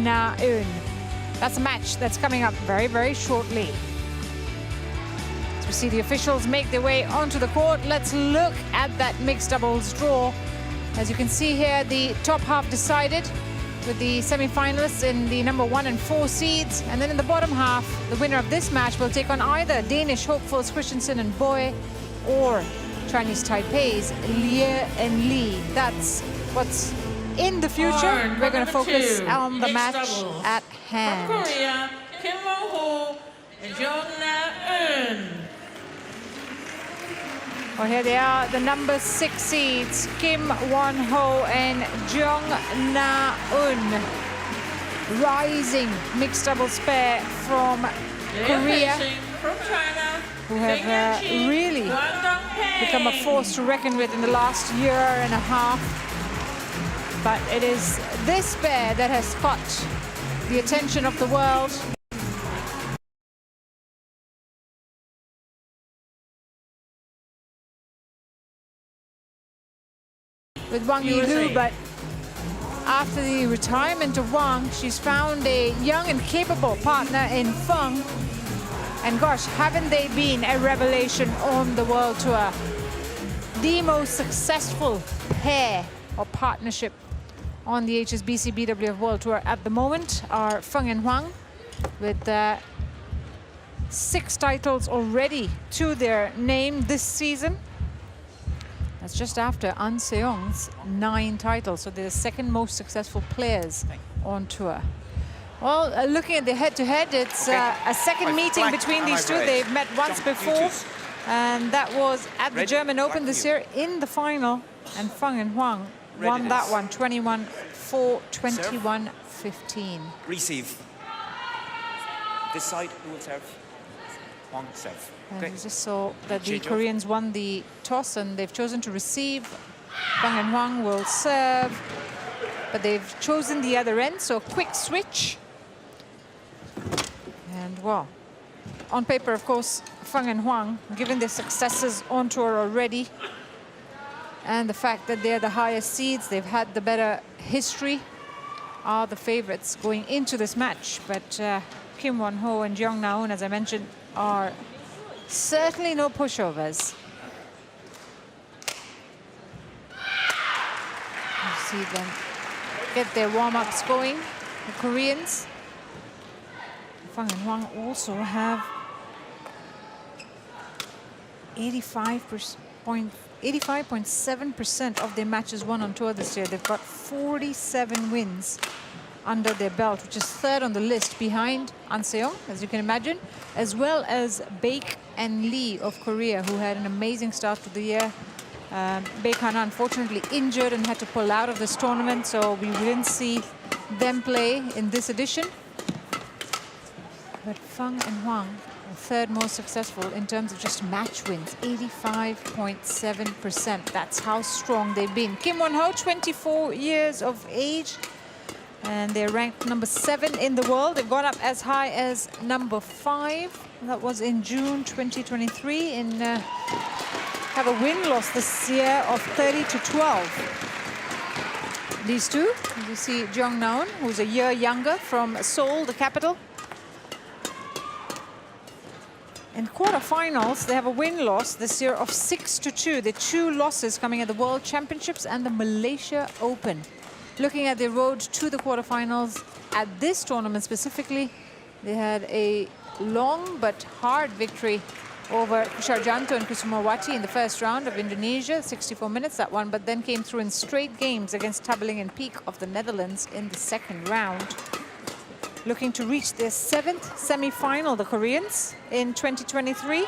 Na-eun. That's a match that's coming up very, very shortly. As we see the officials make their way onto the court, let's look at that mixed doubles draw. As you can see here, the top half decided with the semi-finalists in the number 1 and 4 seeds. And then in the bottom half, the winner of this match will take on either Danish hopefuls Christensen and Boy or Chinese Taipei's Lie and Lee. That's what's in the future. We're going to focus on the match at hand. From Korea, Kim Won-ho and Jeong Na-eun. Well, here they are, the number 6 seeds, Kim Won-ho and Jeong Na-eun. Rising mixed doubles pair from Korea, from China, who have really become a force to reckon with in the last year and a half. But it is this pair that has caught the attention of the world. With Wang Yilu, but after the retirement of Wang, she's found a young and capable partner in Feng. And gosh, haven't they been a revelation on the World Tour? The most successful pair or partnership on the HSBC BWF World Tour at the moment are Feng and Huang, with 6 titles already to their name this season. That's just after An Seong's 9 titles, so they're the second most successful players on tour. Well, looking at the head-to-head, it's a second meeting between these two. They've met once before, and that was at the German Open this year in the final. And Feng and Huang won that one, 21-4, 21-15. Receive. This side, who will serve? Huang serve. And we just saw that the Koreans won the toss and they've chosen to receive. Feng and Huang will serve, but they've chosen the other end, so a quick switch. And well, on paper, of course, Feng and Huang, given their successes on tour already, and the fact that they're the highest seeds, they've had the better history, are the favorites going into this match. But Kim Won-ho and Jeong Na-eun, as I mentioned, are certainly no pushovers. You see them get their warm-ups going, the Koreans. Feng and Huang also have 85.7% of their matches won on tour this year. They've got 47 wins under their belt, which is 3rd on the list behind An Seong, as you can imagine, as well as Baek and Lee of Korea, who had an amazing start to the year. Baek Han unfortunately injured and had to pull out of this tournament, so we didn't see them play in this edition. But Feng and Huang are 3rd most successful in terms of just match wins, 85.7%. That's how strong they've been. Kim Won-ho, 24 years of age, and they're ranked number 7 in the world. They've gone up as high as number 5. That was in June 2023. And have a win-loss this year of 30-12. These two, you see Jeong Na-eun, who's a year younger, from Seoul, the capital. In quarterfinals, they have a win-loss this year of 6-2. The 2 losses coming at the World Championships and the Malaysia Open. Looking at their road to the quarterfinals at this tournament specifically, they had a long but hard victory over Kusharjanto and Kusumawati in the first round of Indonesia, 64 minutes that one, but then came through in straight games against Tabeling and Peak of the Netherlands in the second round. Looking to reach their 7th semi-final, the Koreans, in 2023.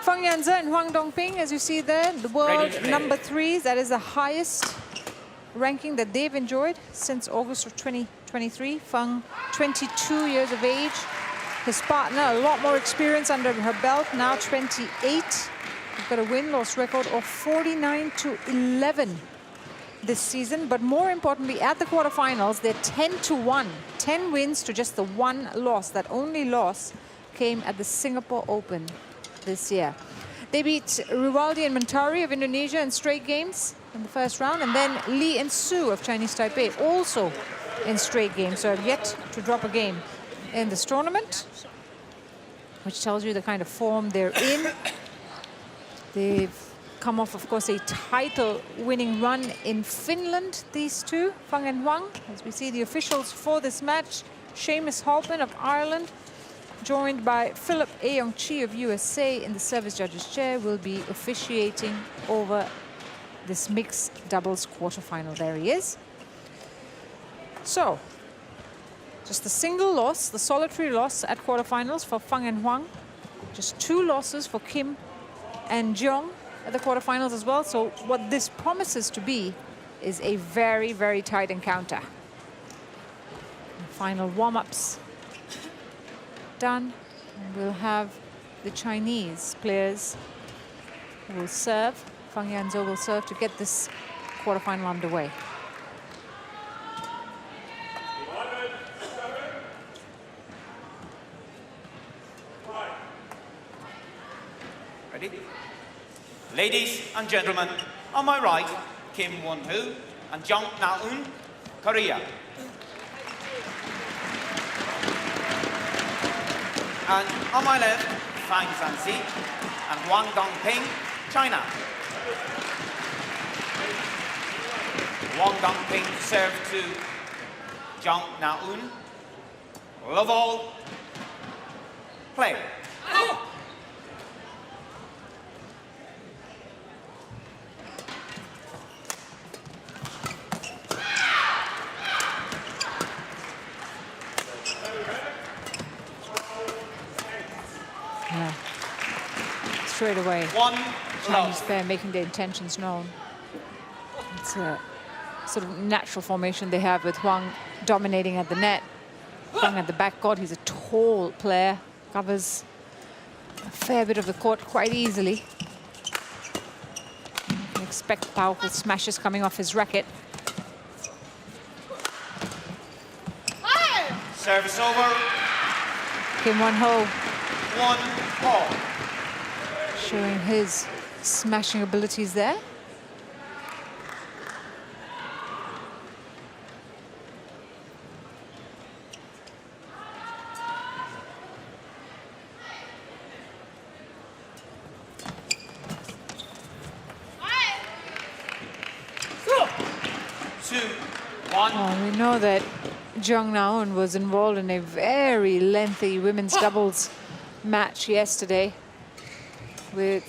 Feng Yanze and Hwang Dongping, as you see there, the world number 3s. That is the highest ranking that they've enjoyed since August of 2023. Feng, 22 years of age. His partner, a lot more experience under her belt, now 28. They've got a win-loss record of 49-11 this season. But more importantly, at the quarterfinals, they're 10-1. 10 wins to just the 1 loss. That only loss came at the Singapore Open this year. They beat Rivaldi and Mentari of Indonesia in straight games in the first round, and then Lee and Su of Chinese Taipei also in straight games, so have yet to drop a game in this tournament, which tells you the kind of form they're in. They've come off, of course, a title-winning run in Finland, these two, Feng and Huang. As we see the officials for this match, Seamus Halpin of Ireland, joined by Philip Ayoung-Chi of USA in the service judges chair, will be officiating over this mixed doubles quarterfinal. There he is. So, just the single loss, the solitary loss at quarterfinals for Feng and Huang. Just 2 losses for Kim and Jeong at the quarterfinals as well. So what this promises to be is a very, very tight encounter. And final warm-ups done. And we'll have the Chinese players who will serve. Feng Yanzhou will serve to get this quarterfinal underway. Ready? Ladies and gentlemen, on my right, Kim Won-Hoo and Jeong Na-eun, Korea. And on my left, Fang Zhanxi and Wang Dongping, China. Wang Dongping serve to Jeong Na-eun. Love all, play. Straight away, One Chinese pair making their intentions known. It's a sort of natural formation they have with Huang dominating at the net. Huang at the backcourt, he's a tall player, covers a fair bit of the court quite easily. You can expect powerful smashes coming off his racket. Service over. Kim Won-Ho 1-all. showing his smashing abilities there. Oh, we know that Jeong Na-eun was involved in a very lengthy women's doubles match yesterday with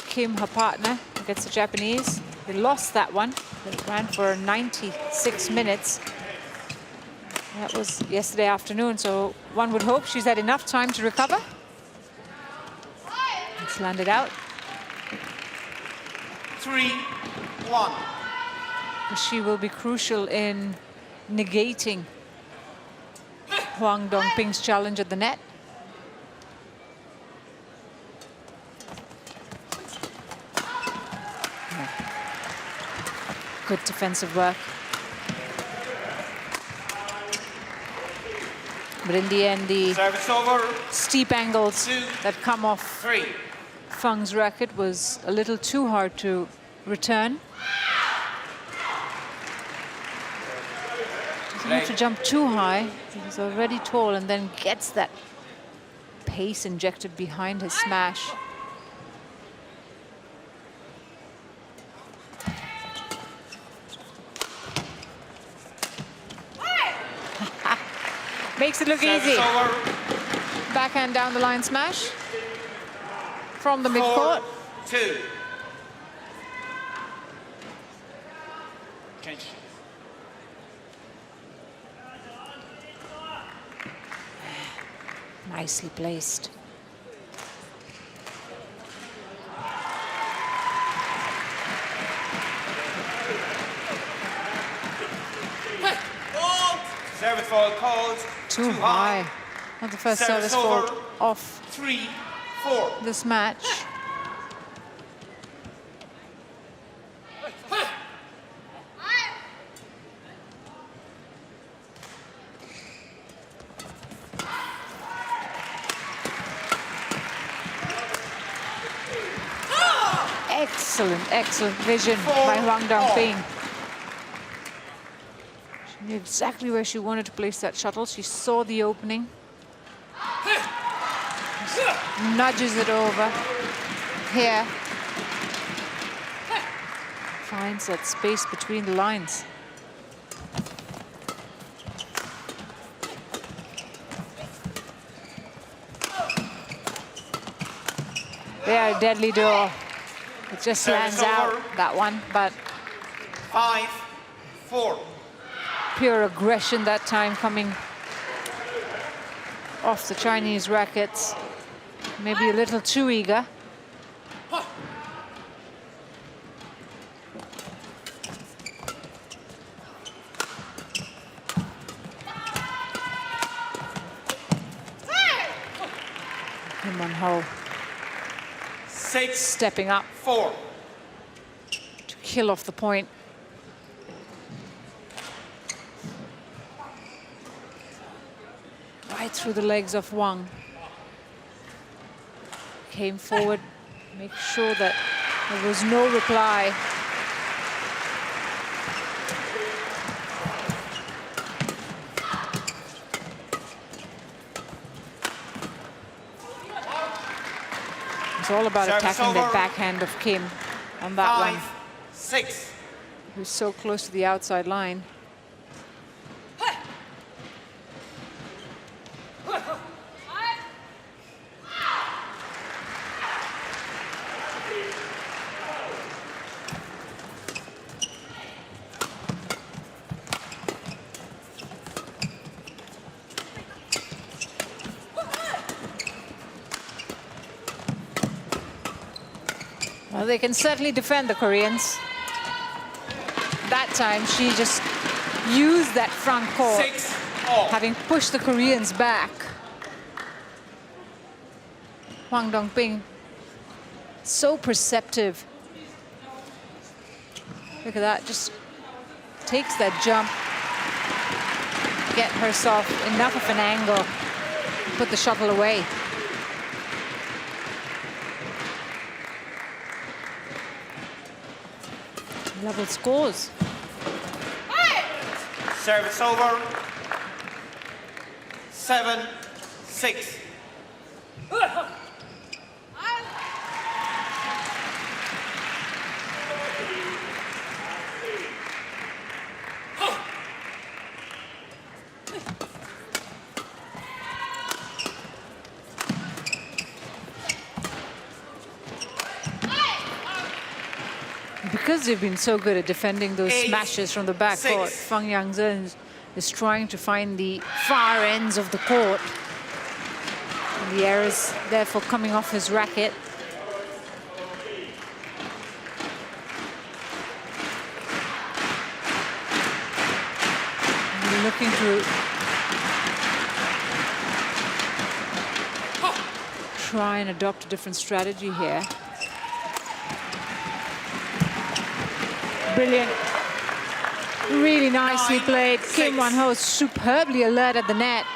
Kim, her partner, against the Japanese. They lost that one. They ran for 96 minutes. That was yesterday afternoon, so one would hope she's had enough time to recover. It's landed out. 3-1. She will be crucial in negating Huang Dongping's challenge at the net. Good defensive work. But in the end, the steep angles that come off Feng's racket was a little too hard to return. Doesn't have to jump too high. He's already tall and then gets that pace injected behind his smash. Makes it look easy. Backhand down the line smash from the midcourt. 4-2. Change. Nicely placed. Service fault called. Too high. Not the first service fault off 3-4. this match. Excellent, excellent vision by Huang Dongping. Knew exactly where she wanted to place that shuttle. She saw the opening. Just nudges it over. Here. Finds that space between the lines. There, deadly door. It just lands out, that one, but 5-4. Pure aggression that time coming off the Chinese rackets. Maybe a little too eager. Kim Won-ho stepping up 4. to kill off the point. Right through the legs of Huang. Came forward, make sure that there was no reply. It's all about attacking the backhand of Kim on that one. 5-6. Who's so close to the outside line. Well, they can certainly defend the Koreans. That time, she just used that front court, having pushed the Koreans back. Hwang Dong-ping, so perceptive. Look at that, just takes that jump, get herself enough of an angle, put the shuttle away. Level scores. Service over. 7-6. Because they've been so good at defending those smashes from the backcourt, Feng Yangzhen is trying to find the far ends of the court. And the errors, therefore, coming off his racket. And looking to try and adopt a different strategy here. Brilliant. Really nicely played. Kim Won-ho superbly alert at the net.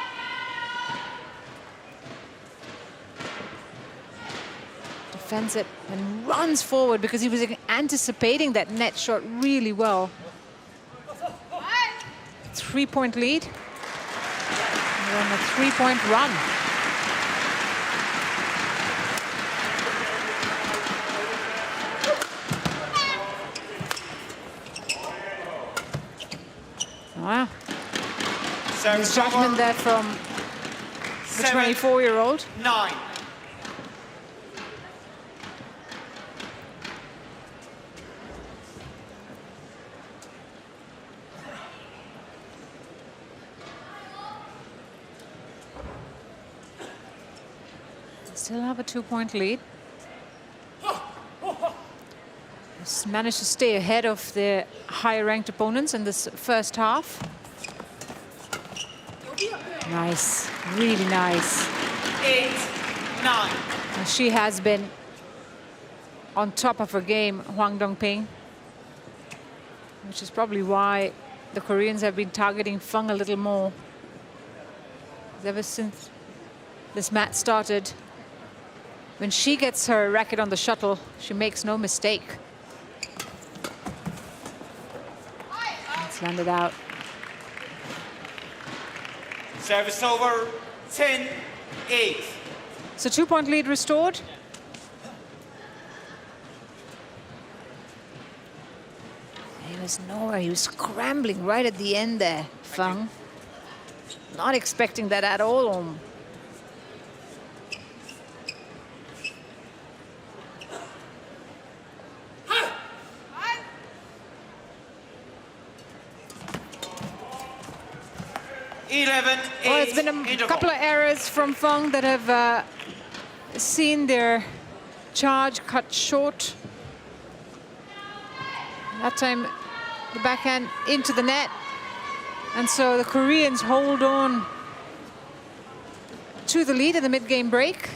Defends it and runs forward because he was anticipating that net shot really well. 3-point lead. And then a 3-point run. Wow. His judgment there from the 24-year-old. 9. Still have a 2-point lead. Just managed to stay ahead of their higher-ranked opponents in this first half. Nice, really nice. 8-9. And she has been on top of her game, Hwang Dong-ping, which is probably why the Koreans have been targeting Feng a little more. Ever since this match started, when she gets her racket on the shuttle, she makes no mistake. It's landed out. Service over, 10-8. So 2-point lead restored. He was nowhere. He was scrambling right at the end there, Feng. Not expecting that at all. 11-8. Well, it's been a couple of errors from Feng that have seen their charge cut short. That time, the backhand into the net. And so the Koreans hold on to the lead in the mid-game break.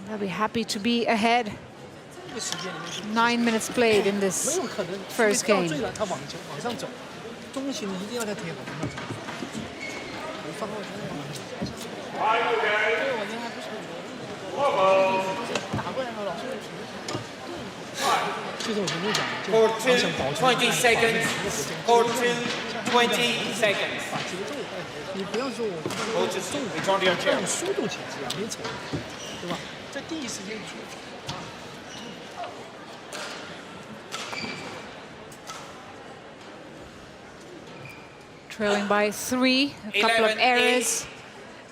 They'll be happy to be ahead. 9 minutes played in this first game. Court 2, 20 seconds. Court 2, 20 seconds. Coaches, return to your chair. Trailing by 3, a couple of errors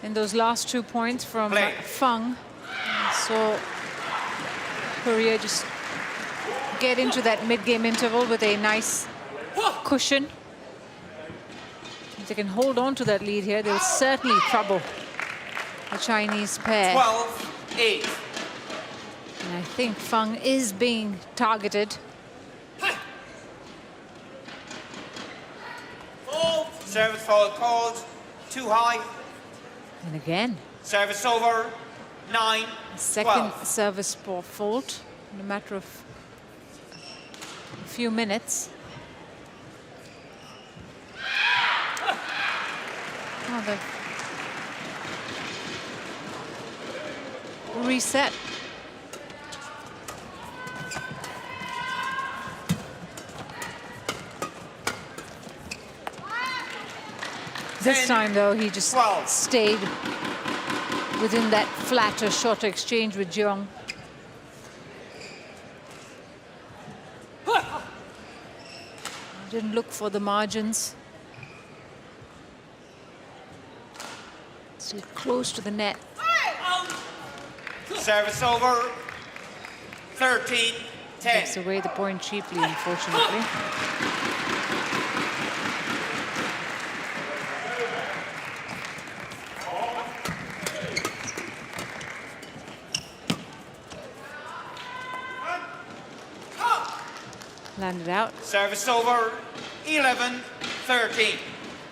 in those last 2 points from Feng. So Korea just get into that mid-game interval with a nice cushion. If they can hold on to that lead here, they'll certainly trouble the Chinese pair. 12-8. And I think Feng is being targeted. Service foul called, too high. And again. Service over, 9-12. Second service for fault in a matter of a few minutes. Oh, they've reset. This time, though, he just stayed within that flatter shot exchange with Jeong. Didn't look for the margins. Still close to the net. Service over, 13-10. Takes away the point cheaply, unfortunately. Landed out. Service over, 11-13. Well,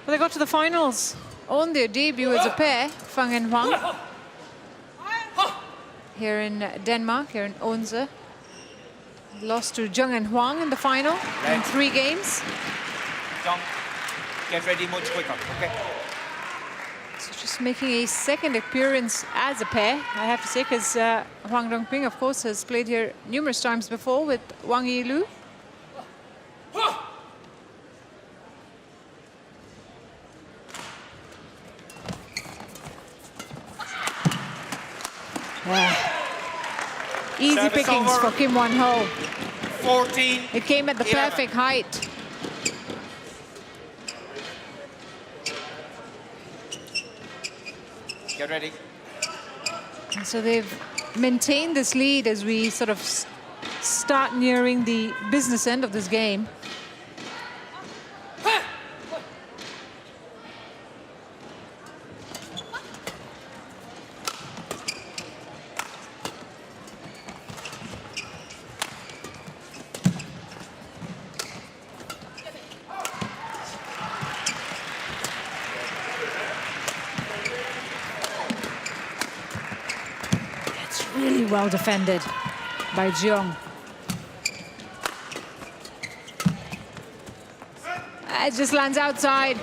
they got to the finals on their debut as a pair, Feng and Huang. Here in Denmark, here in Odense. Lost to Jeong and Huang in the final in 3 games. Jeong, get ready much quicker, okay? So just making a second appearance as a pair, I have to say, because Huang Dongping, of course, has played here numerous times before with Wang Yilu. Easy Service pickings over. for Kim Won-ho. 14. It came at the 11. perfect height. Get ready. And so they've maintained this lead as we sort of start nearing the business end of this game. Really well defended by Jeong. It just lands outside.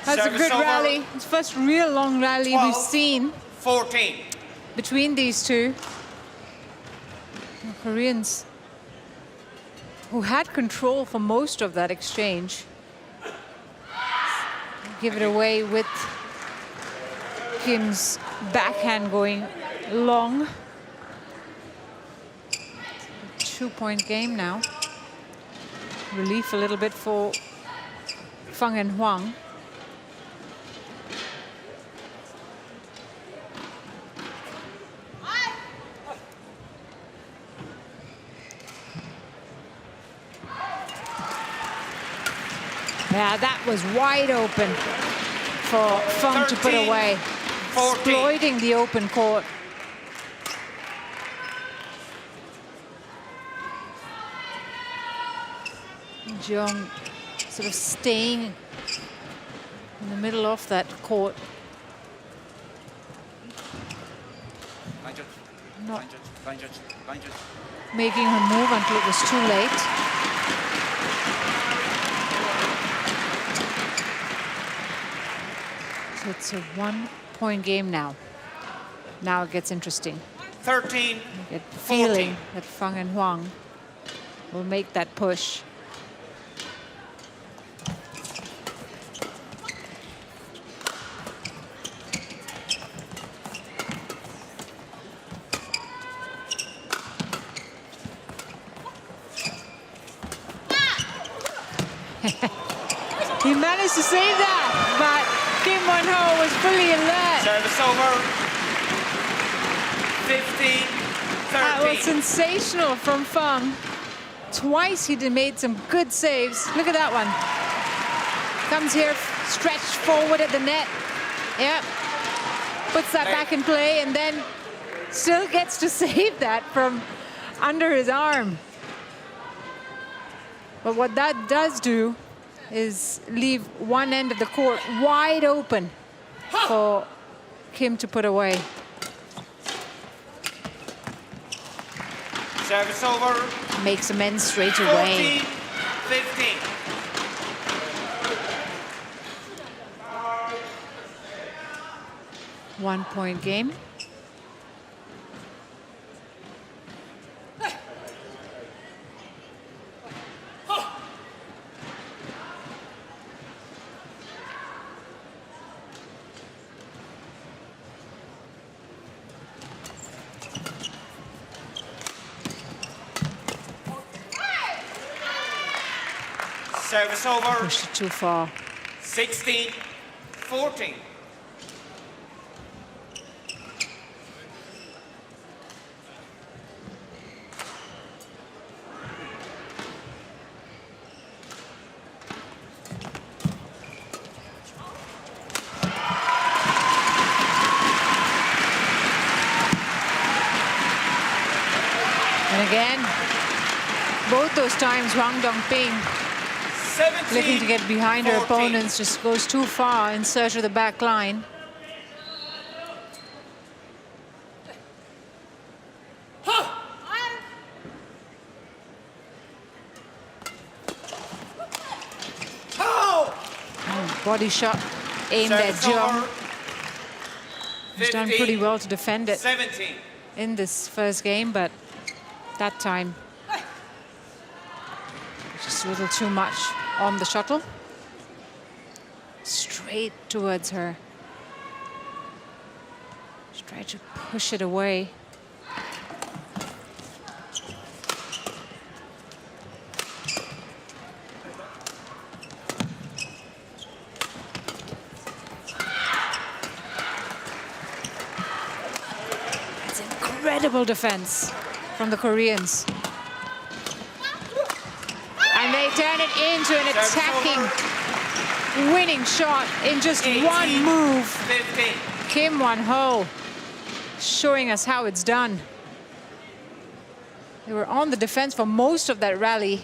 That's a good rally. It's the first real long rally we've seen 14. between these two. The Koreans, who had control for most of that exchange, give it away with Kim's backhand going long. 2-point game now. Relief a little bit for Feng and Huang. Yeah, that was wide open for Feng to put away. 14. Exploiting the open court. Jeong sort of staying in the middle of that court. Not making her move until it was too late. So it's a 1-point game now. Now it gets interesting. 13. I get the feeling that Feng and Huang will make that push. He managed to save that, but Kim Won-ho was fully alert. Service over. 15, 13. That was sensational from Feng. Twice he made some good saves. Look at that one. Comes here, stretched forward at the net. Yep. Puts that back in play and then still gets to save that from under his arm. But what that does do is leave one end of the court wide open for Kim to put away. Service over. Makes amends straight away. 14, 15. One-point game. Service over. Pushed it too far. 16, 14. And again, both those times Wang Dongping 17, looking to get behind her 14. opponents, just goes too far in search of the back line. Body shot aimed at Jeong. He's done pretty well to defend it 17. in this first game, but that time just a little too much on the shuttle. Straight towards her. Just try to push it away. It's incredible defense from the Koreans. And they turn it into an attacking, winning shot in just 18, one move. 15. Kim Won-ho showing us how it's done. They were on the defense for most of that rally.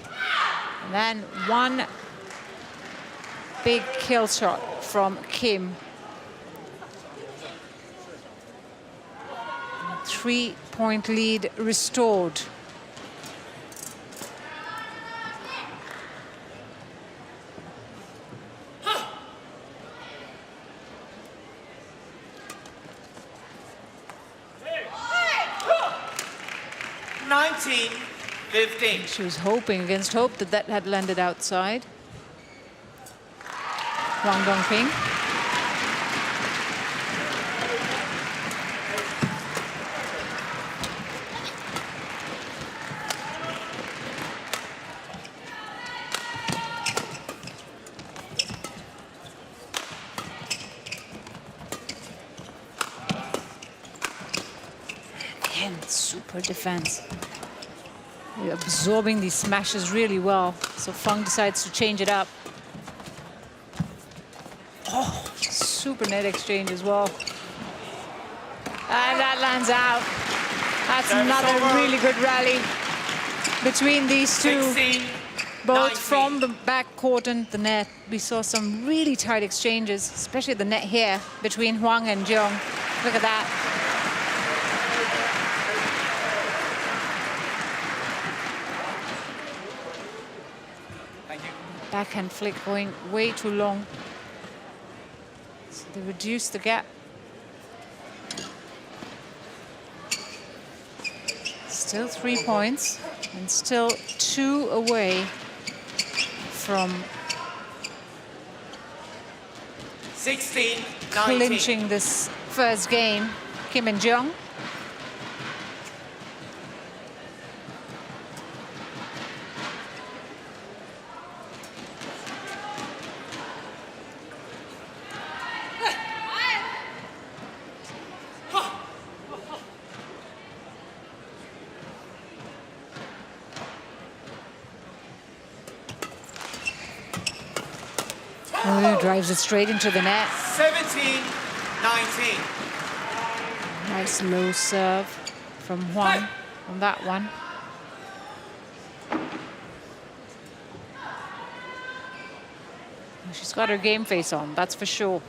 And then one big kill shot from Kim. 3-point lead restored. Nineteen, 15. She was hoping against hope that that had landed outside. Huang Dongping. Again, super defense. You're absorbing these smashes really well. So Feng decides to change it up. Oh, super net exchange as well. And that lands out. That's another really good rally between these two. 16, Both 19. from the back court and the net. We saw some really tight exchanges, especially the net here between Huang and Jeong. Look at that. Thank you. Backhand flick going way too long. So they reduce the gap. Still 3 points and still 2 away from 16, 19. clinching this first game. Kim and Jeong. Oh, drives it straight into the net. 17, 19. Nice low serve from Huang on that one. She's got her game face on, that's for sure.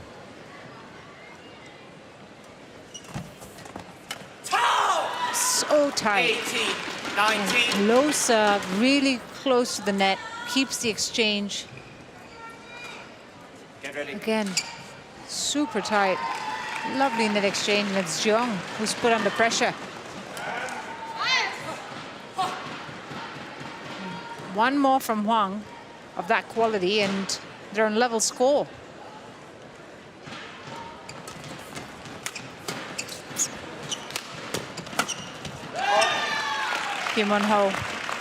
So tight. 18, 19. Low serve, really close to the net, keeps the exchange. Get ready. Again, super tight. Lovely net exchange, and it's Jeong who's put under pressure. One more from Huang of that quality, and they're on level score. Kim Won-ho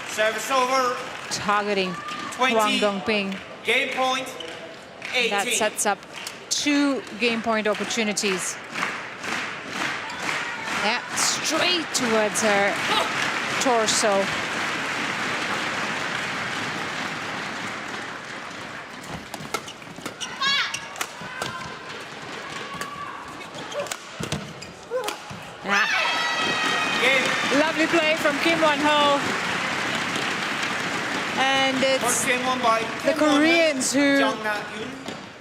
Service over. targeting 20. Huang Dongping. Game point. 18. That sets up 2 game point opportunities. Yeah, straight towards her torso. Game. Lovely play from Kim Won-ho. And it's First game won by the Kim Won-ho, Koreans who Jeong Na-eun.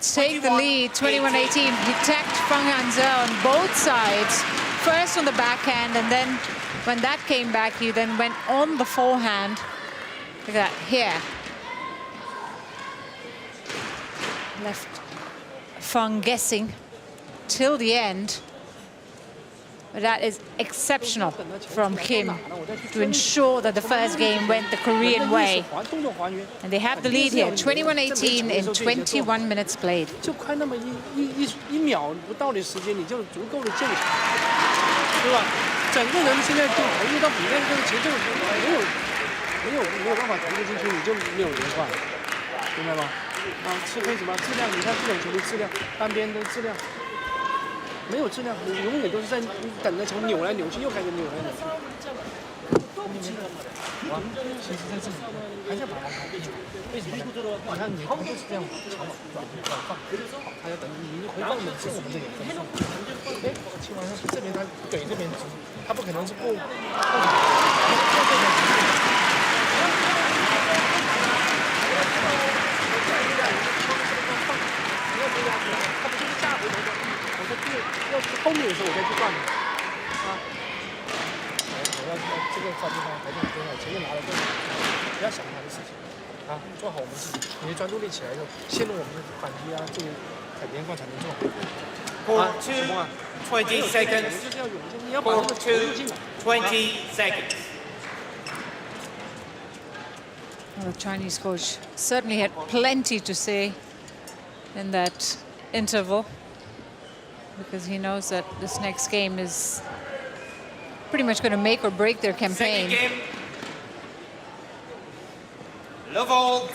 take the lead, 21-18. He tacked Feng on both sides. First on the backhand, and then when that came back, he then went on the forehand. Look at that, here. Left Feng guessing till the end. But that is exceptional from Kim to ensure that the first game went the Korean way. And they have the lead here, 21-18 in 21 minutes played. 就快那么一秒不到的时间，你就足够的建场，对吧？整个人现在就投入到比赛这个节奏，没有办法投入进去，你就没有连贯，明白吗？啊，吃亏什么质量？你看这种球的质量，单边的质量。 没有质量，你永远都是在等着球扭来扭去，又开始扭来扭去。哇，其实在这里还是把它搞定。为什么呢？你看你不就是这样长短放，他要等你回放的是我们这里分放。哎，切完这边他给这边直，他不可能是过。他不就是下回头的？ 要后面的时候我再去换的，啊，我要这个发地方还是很重要，前面拿了更不要想他的事情，啊，做好我们自己，你的专注力起来以后，陷入我们的反击啊，这个连贯才能做好。啊，什么啊20 seconds. 就是要有一些，你要把这个投入进来。20 seconds. Well, the Chinese coach certainly had plenty to say in that interval, because he knows that this next game is pretty much going to make or break their campaign. Second game. Love all.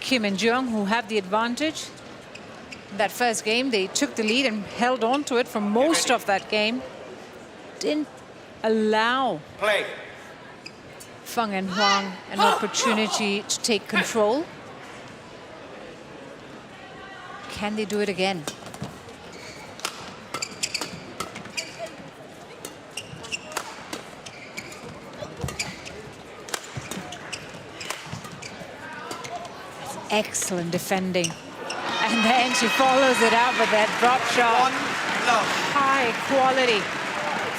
Kim and Jeong, who have the advantage. That first game, they took the lead and held on to it for most of that game. Didn't allow Play. Feng and Huang an opportunity to take control. Can they do it again? Excellent defending. And then she follows it up with that drop shot. One love. High quality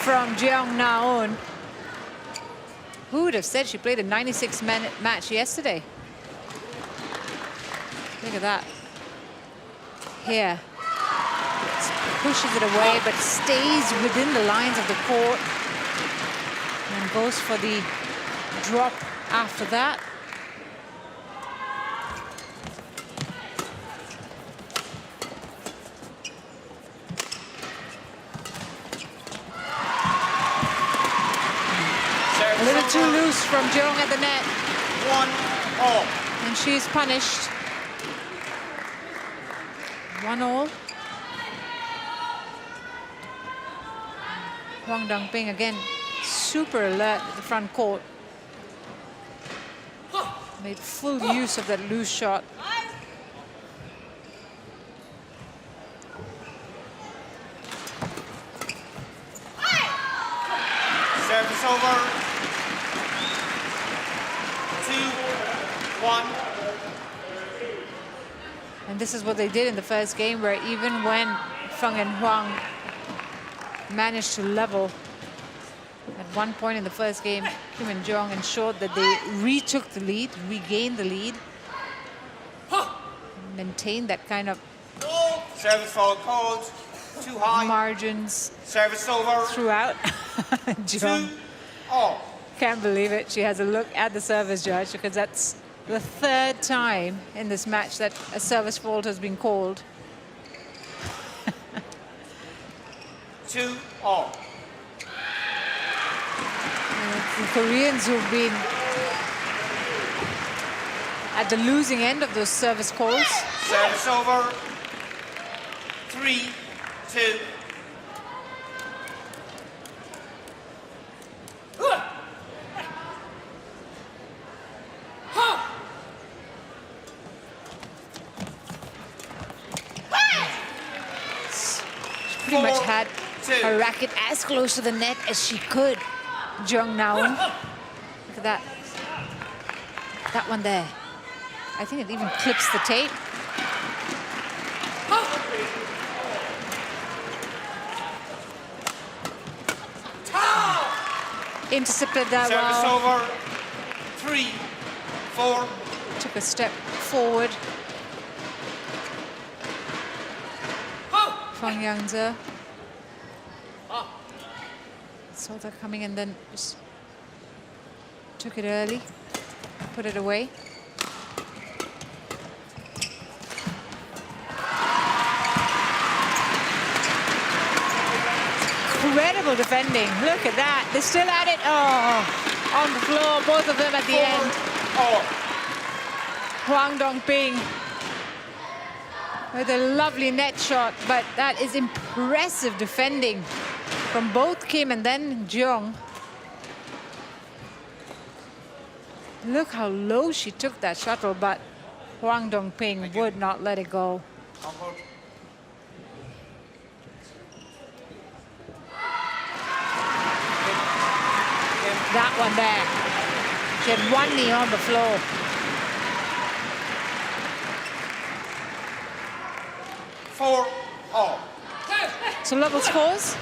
from Jeong Na-eun. Who would have said she played a 96-minute match yesterday? Look at that. Here. Pushes it away, but stays within the lines of the court. And goes for the drop after that. A little too loose from Jeong at the net. 1-all. And she's punished. 1-all. Huang Dongping again, super alert at the front court. Made full use of that loose shot. Service over. 2-1. And this is what they did in the first game, where even when Feng and Huang managed to level, at one point in the first game, Kim and Jeong ensured that they retook the lead, regained the lead, maintained that kind of Service foul called. Too high. margins Service over. throughout. Jeong 2-all. can't believe it. She has a look at the service judge, because that's the third time in this match that a service fault has been called. 2-all. The Koreans who've been at the losing end of those service calls. Service over. 3-2. Pretty much had her racket as close to the net as she could. Jeong Na-eun. Look at that. That one there. I think it even clips the tape. Intercepted that Service well. over. 3-4. Took a step forward. Feng Yangze saw that coming and then just took it early, put it away. Incredible defending. Look at that. They're still at it. Oh, on the floor, both of them at the end. 4-all. Huang Dongping with a lovely net shot, but that is impressive defending from both Kim and then Jeong. Look how low she took that shuttle, but Huang Dongping would not let it go. That one there. She had one knee on the floor. All. So level scores.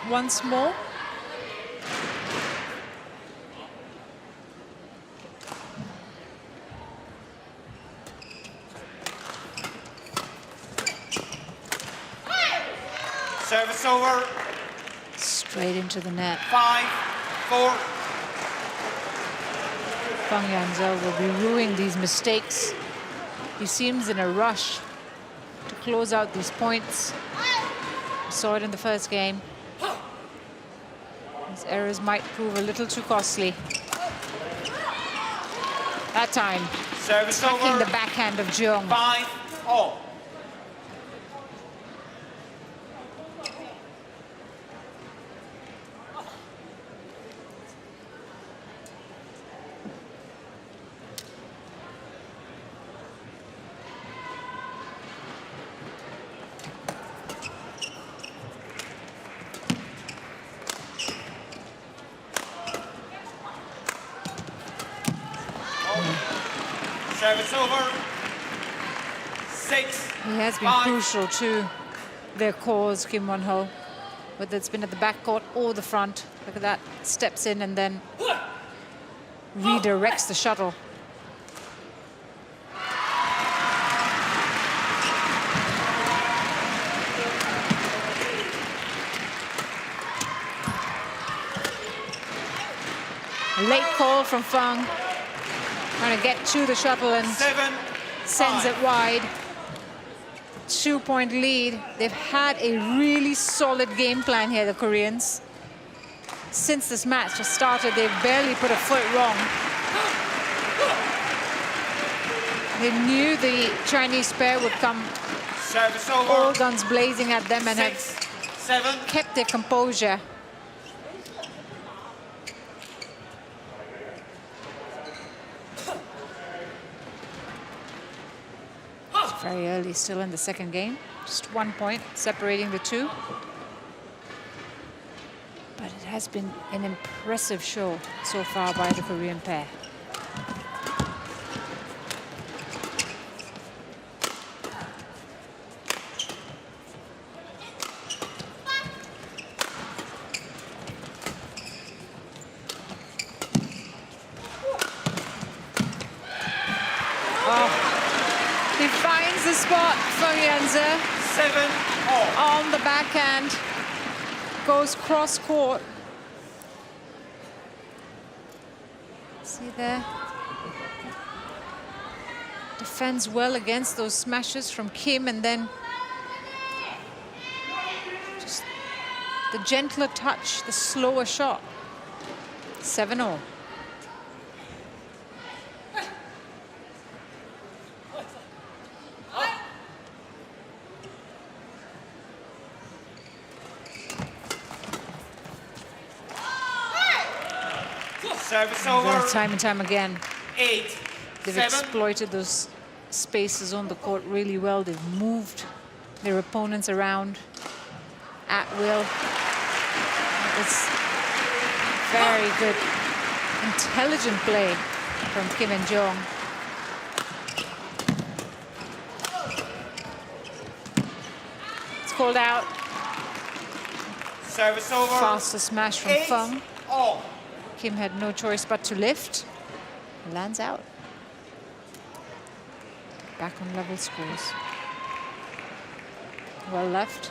Once more. Service over. Straight into the net. 5-4. Feng will be ruining these mistakes. He seems in a rush to close out these points. We saw it in the first game. His errors might prove a little too costly. That time, Service attacking over. the backhand of Jeong. 5-all. Service over. 6. He has been 5. crucial to their cause, Kim Won-ho, whether it's been at the backcourt or the front. Look at that, steps in and then redirects the shuttle. A late call from Feng, trying to get to the shuttle and 7. sends 5. it wide. 2-point lead. They've had a really solid game plan here, the Koreans. Since this match has started, they've barely put a foot wrong. They knew the Chinese pair would come Service all over. guns blazing at them and 6. have 7. kept their composure. It's very early still in the second game. Just 1 point separating the two. But it has been an impressive show so far by the Korean pair. He finds the spot, Feng 7-all. on the backhand, goes cross court. See there? Defends well against those smashes from Kim, and then just the gentler touch, the slower shot. 7-all. Service over. Time and time again, 8. they've 7. exploited those spaces on the court really well. They've moved their opponents around at will. It's very good, intelligent play from Kim and Jeong. It's called out. Service over. Faster smash from Feng. 8-all. Kim had no choice but to lift. Lands out. Back on level scores. Well left.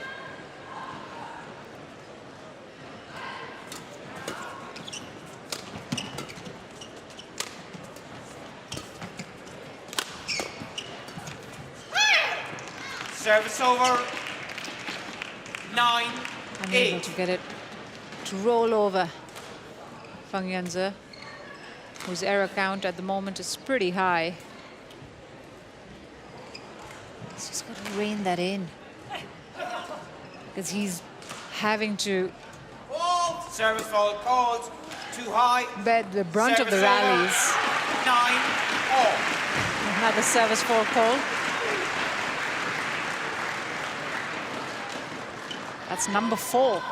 Service over. 9. Unable 8. to get it to roll over. Feng Yanze, whose error count at the moment is pretty high. He's just got to rein that in, because he's having to Service foul called. Too high. bear the brunt of the Service over. rallies. 9-all. Another service foul call. That's number 4.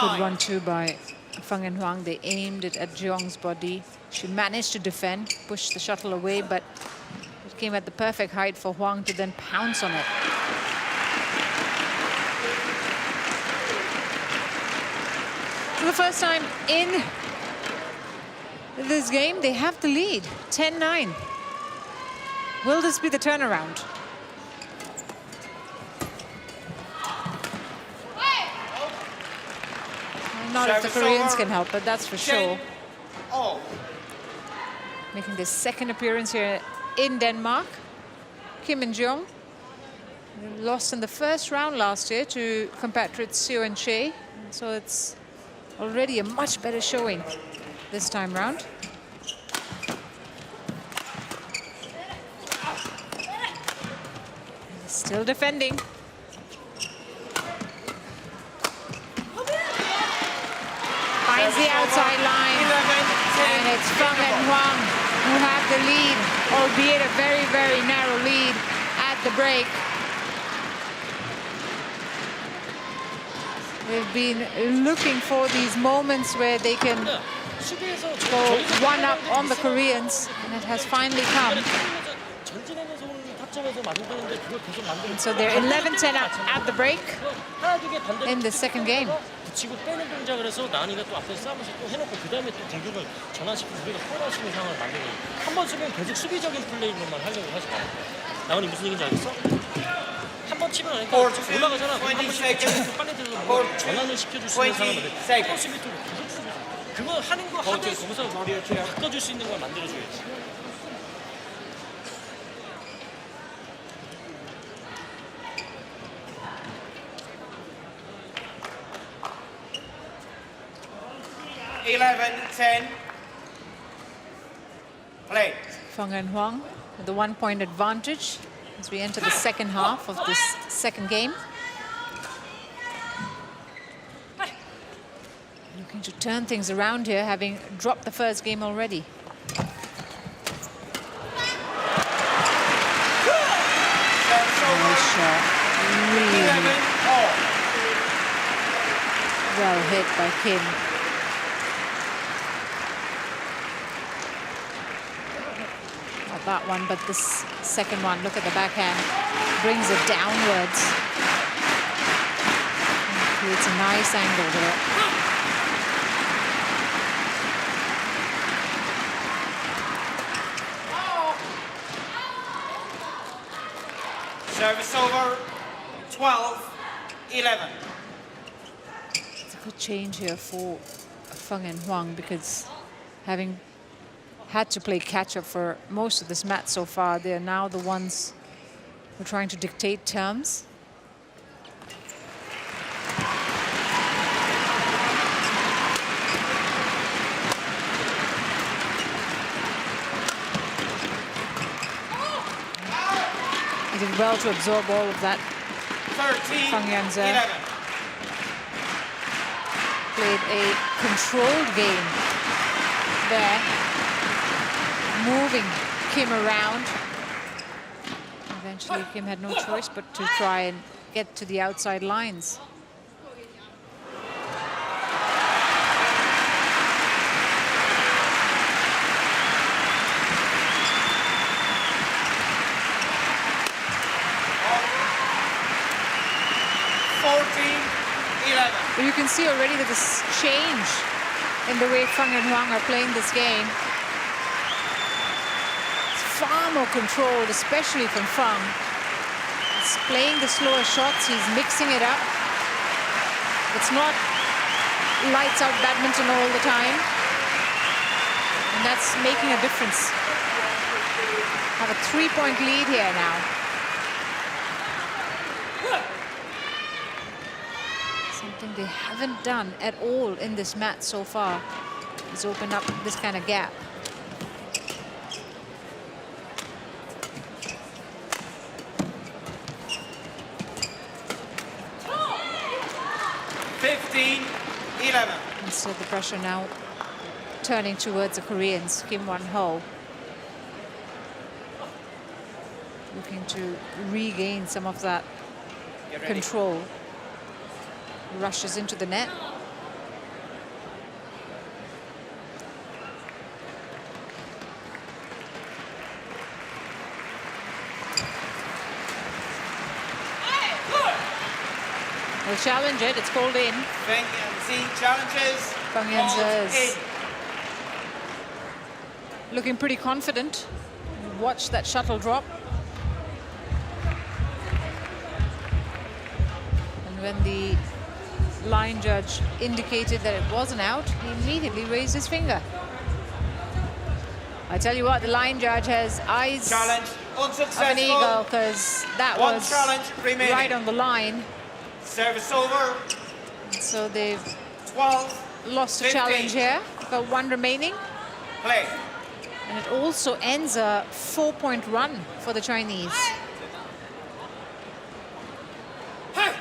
Good run too by Feng and Huang. They aimed it at Jeong's body. She managed to defend, push the shuttle away, but it came at the perfect height for Huang to then pounce on it. For the first time in this game, they have the lead, 10-9. Will this be the turnaround? Not if the Koreans can help, but that's for sure. Making their second appearance here in Denmark. Kim and Jeong lost in the first round last year to compatriots Seo and Che. So it's already a much better showing this time round. Still defending. Finds the outside line. And it's Feng and Huang who have the lead, albeit a very, very narrow lead at the break. They've been looking for these moments where they can go one up on the Koreans, and it has finally come. And so they're 11-10 up at the break in the second game. 붙이고 빼는 동작을 해서 나은이가 또 앞에서 싸움에서 또 해놓고 그 다음에 또 공격을 전환시키고 우리가 코너할 수 있는 상황을 만들고 한 번 쓰면 계속 수비적인 플레이로만 하려고 하지 마요. 나은이 무슨 얘기인지 알겠어? 한 번 치면 그러니까 올라가잖아. 한 번 치면 계속 빨리 들어서 뭐 전환을 시켜줄 수 있는 상황을 만들고 또 수비 또 계속 수비 그거 하는 거 하면 거기서 바꿔줄 수 있는 걸 만들어줘야지. Play. Feng and Huang with the 1-point advantage as we enter the second half of this second game. Looking to turn things around here, having dropped the first game already. Nice shot. Really well hit by Kim. Not that one, but this second one. Look at the backhand. Brings it downwards. And creates a nice angle there. Service over, 12-11. It's a good change here for Feng and Huang, because having had to play catch-up for most of this match so far, they're now the ones who are trying to dictate terms. They did well to absorb all of that. 13-11. Played a controlled game there, moving Kim around. Eventually, Kim had no choice but to try and get to the outside lines. But you can see already that this change in the way Feng and Huang are playing this game. It's far more controlled, especially from Feng. He's playing the slower shots, he's mixing it up. It's not lights out badminton all the time. And that's making a difference. Have a 3-point lead here now. Something they haven't done at all in this match so far is open up this kind of gap. Instead, the pressure now turning towards the Koreans. Kim Won-ho looking to regain some of that control. Rushes into the net. will challenge it. It's called in. Feng and challenges. Feng is looking pretty confident. Watch that shuttle drop. And when the line judge indicated that it wasn't out, he immediately raised his finger. I tell you what, the line judge has eyes Challenge of unsuccessful. an eagle, because that One was challenge remaining. right on the line. Service over. So they've 12. lost a 15. challenge here. Got one remaining. Play. And it also ends a 4-point run for the Chinese. Hey.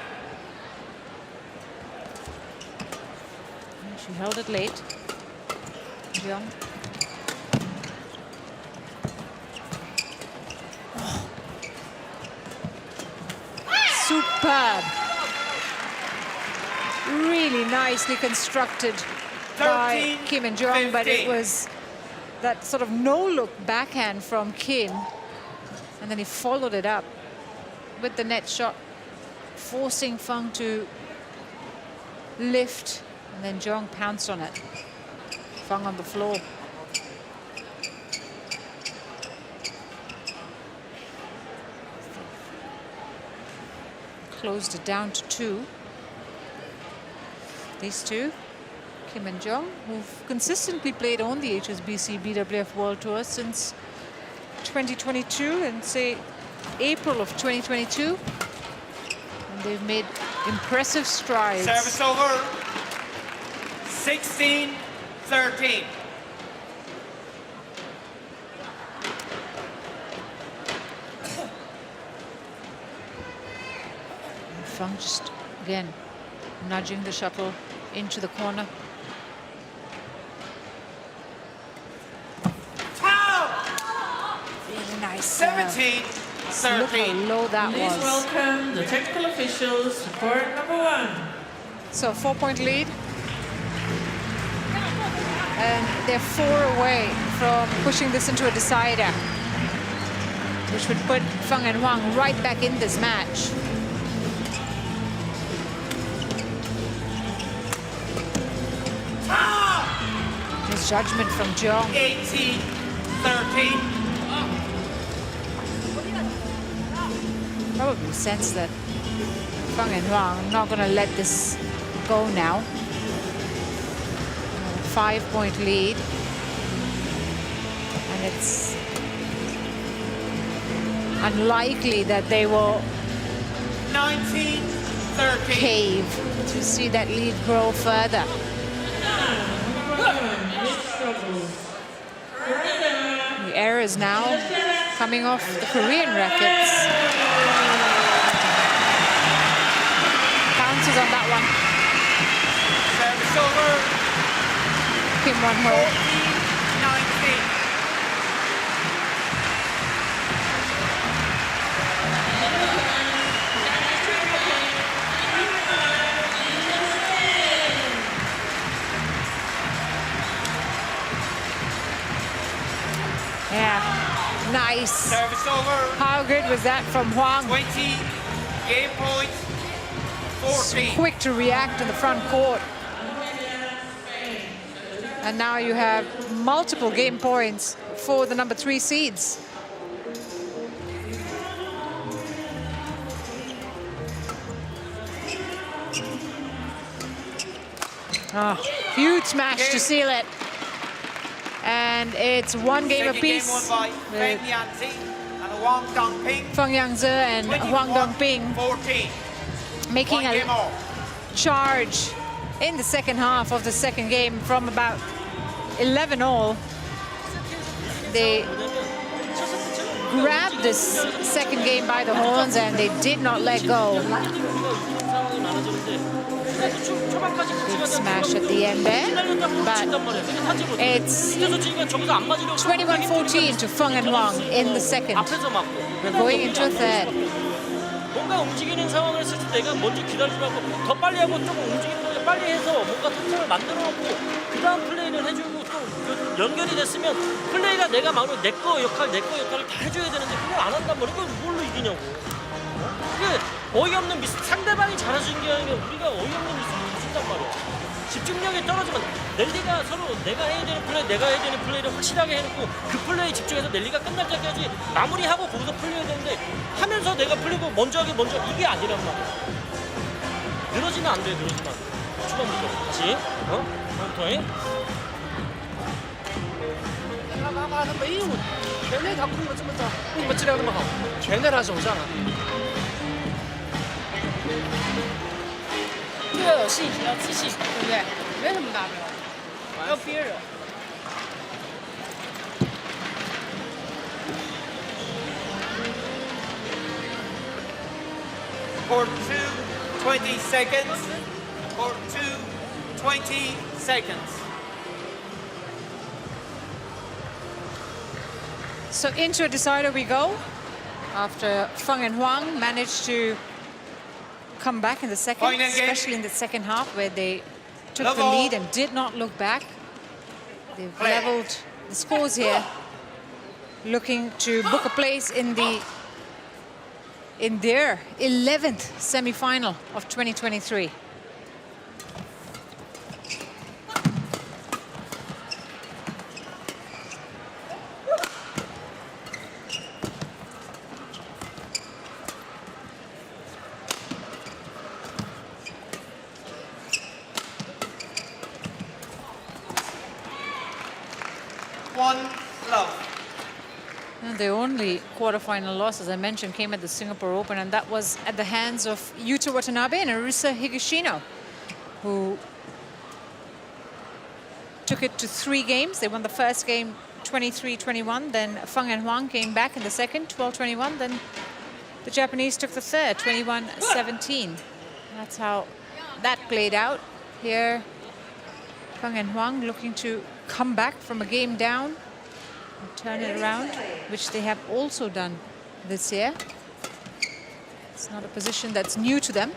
She held it late. Jeong. Superb. Really nicely constructed by 13, Kim and Jeong, but it 15. was that sort of no-look backhand from Kim, and then he followed it up with the net shot, forcing Feng to lift, and then Jeong pounced on it. Feng on the floor. Closed it down to 2. These two, Kim and Jeong, who've consistently played on the HSBC BWF World Tour since 2022 and say April of 2022. And they've made impressive strides. Service over. 16-13. Feng just, again, nudging the shuttle into the corner. Really nice. 17-13. Look how low that Please was. welcome the technical officials to court number 1. So 4-point lead. And they're 4 away from pushing this into a decider, which would put Feng and Huang right back in this match. His judgment from Jeong. 18-13. Probably sense that Feng and Huang are not going to let this go now. 5-point lead. And it's unlikely that they will 19-13. cave to see that lead grow further. The errors now coming off the Korean rackets. Bounces on that one. Service over. Kim Won-ho. 19. Yeah, nice. Service over. How good was that from Huang? 20. Game point. 14. Quick to react in the front court. And now you have multiple game points for the number 3 seeds. Oh, huge smash to seal it. And it's 1 game Second apiece. game won by Feng Yanzi and Huang Dongping. Feng Yangzi and Huang Dongping 14. making 1 game a off. charge in the second half of the second game from about 11 all. They grabbed this second game by the horns and they did not let go. Big smash at the end there, but it's 21-14 to Feng and Huang in the second. We're going into a third. 뭔가 움직이는 상황을 했을 때 내가 먼저 기다리라고 더 빨리 하고 조금 움직이는 거 빨리 해서 뭔가 틈틈을 만들어 놓고 그 다음 플레이를 해주고 또 연결이 됐으면 플레이가 내가 막으로 내 거 역할을 다 해줘야 되는데 그걸 안 한단 말이야. 그걸 뭘로 이기냐고. 그 어이없는 미스, 상대방이 잘해주는 게 아니라 우리가 어이없는 미스를 준단 말이야. 집중력이 떨어지면 넬리가 서로 내가 해야 되는 플레이를 확실하게 해놓고 그 플레이에 집중해서 넬리가 끝날 때까지 마무리하고 거기서 풀려야 되는데 하면서 내가 풀리고 먼저 이게 아니란 말이야. 늘어지면 안 돼, 늘어지면. 초반부터 다시 카운터잉. 他没有，全内他控的这么早，为什么质量那么好？全在他手上啊。就要有信心，要自信，对不对？没什么大不了，要憋着。 Court 2, 20 seconds. Court 2, 20 seconds. So into a decider we go after Feng and Huang managed to come back in the second, Point again. especially in the second half where they took the Level. lead and did not look back. They've Play. leveled the scores here, looking to book a place in their 11th semi-final of 2023. And the only quarterfinal loss, as I mentioned, came at the Singapore Open, and that was at the hands of Yuta Watanabe and Arisa Higashino, who took it to 3 games. They won the first game 23-21, then Feng and Huang came back in the second, 12-21, then the Japanese took the third, 21-17. That's how that played out. Here, Feng and Huang looking to come back from a game down and turn it around, which they have also done this year. It's not a position that's new to them.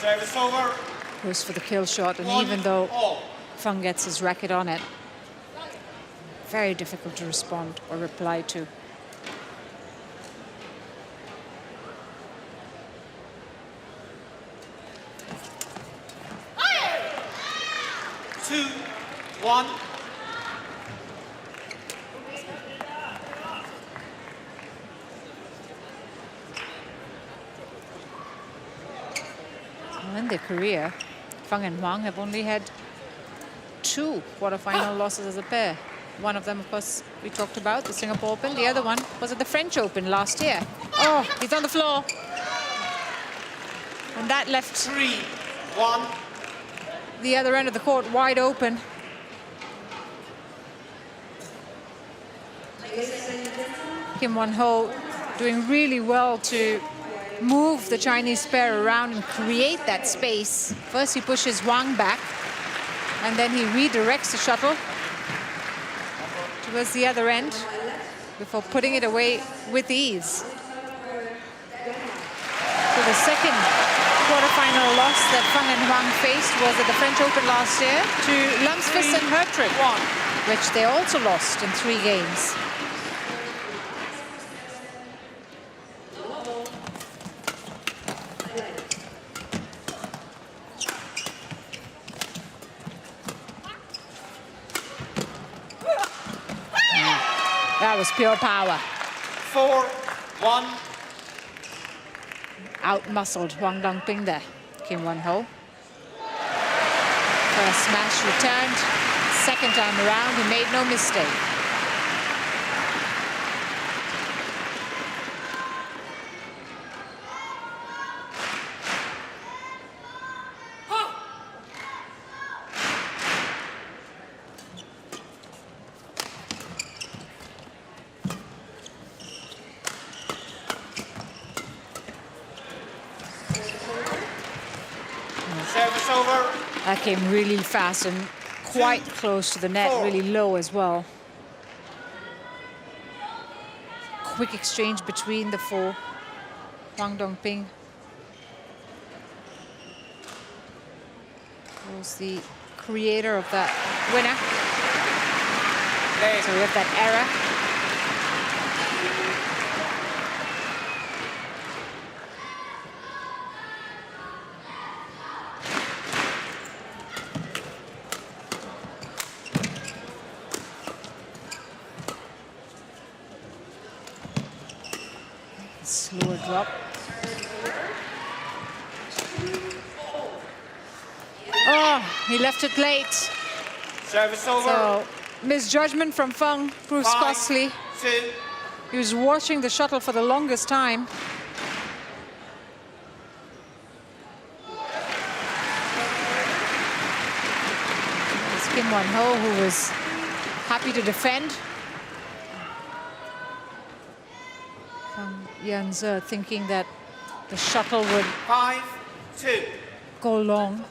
Service over. Goes for the kill shot, and even though Feng gets his racket on it, very difficult to respond or reply to. Two, one. In their career, Feng and Huang have only had 2 quarterfinal losses as a pair. One of them, of course, we talked about, the Singapore Open. The other one was at the French Open last year. Oh, he's on the floor. And that left 3-1. the other end of the court wide open. Kim Won-ho doing really well to move the Chinese pair around and create that space. First he pushes Huang back, and then he redirects the shuttle towards the other end before putting it away with ease. So the second quarterfinal loss that Feng and Huang faced was at the French Open last year to Lumsfus and Hertrick, which they also lost in 3 games. That was pure power. 4-1. Out-muscled Huang Dongping there, Kim Won-ho. First smash returned, second time around, he made no mistake. Service over. That came really fast and quite close to the net, really low as well. Quick exchange between the 4. Huang Dongping was the creator of that winner. So we have that error. Slower drop. Oh, he left it late. Service over. So misjudgment from Feng proves 5, costly. 2. He was watching the shuttle for the longest time. It's Kim Won-ho who was happy to defend. Yan-ze thinking that the shuttle would 5, 2. go long.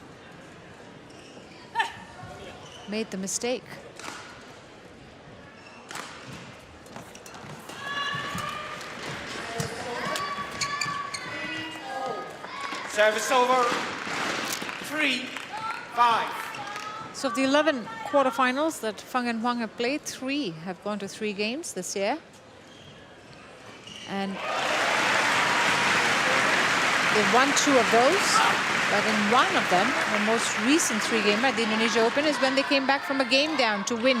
Made the mistake. Service over. 3, 5. So of the 11 quarterfinals that Feng and Huang have played, 3 have gone to 3 games this year. And they've won 2 of those, but in one of them, the most recent 3-gamer at the Indonesia Open, is when they came back from a game down to win